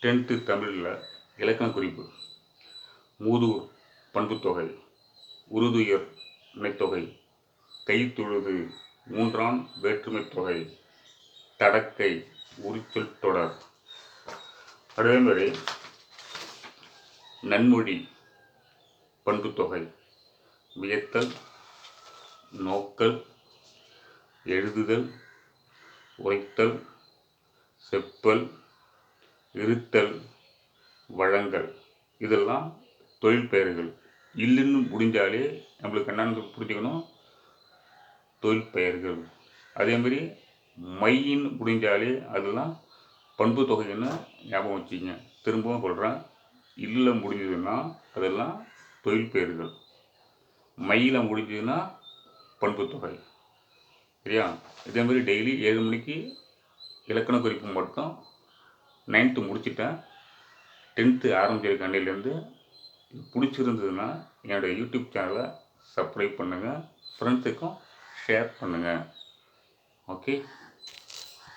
10th தமிழில் இலக்கண குறிப்பு. மூதூர் பண்புத்தொகை, உறுதுயர் இணைத்தொகை, கைத்தொழுது மூன்றான் வேற்றுமைத் தொகை, தடக்கை உரிச்சொல் தொடர். அதேமாதிரி நன்மொழி பண்புத்தொகை, வியத்தல், நோக்கல், எழுதுதல், உரைத்தல், செப்பல், இருத்தல், வழங்கல், இதெல்லாம் தொழில் பெயர்கள். இல்லுன்னு முடிஞ்சாலே நம்மளுக்கு என்னென்னு புரிஞ்சுக்கணும், தொழில் பெயர்கள். அதேமாதிரி மையின்னு முடிஞ்சாலே அதெல்லாம் பண்பு தொகைன்னு ஞாபகம் வச்சுங்க. திரும்பவும் சொல்கிறேன், இல்லில் முடிஞ்சதுன்னா அதெல்லாம் தொழில் பெயர்கள், மையில் முடிஞ்சதுன்னா பண்பு தொகை. சரியா? இதேமாதிரி டெய்லி 7 மணிக்கு இலக்கண குறிப்பு மட்டும் 9th முடிச்சிட்டேன். 10th ஆரம்பிச்சிருக்க அன்னையிலேருந்து பிடிச்சிருந்ததுன்னா என்னோடய யூடியூப் சேனலை சப்ஸ்கிரைப் பண்ணுங்கள், ஃப்ரெண்ட்ஸுக்கும் ஷேர் பண்ணுங்கள். ஓகே.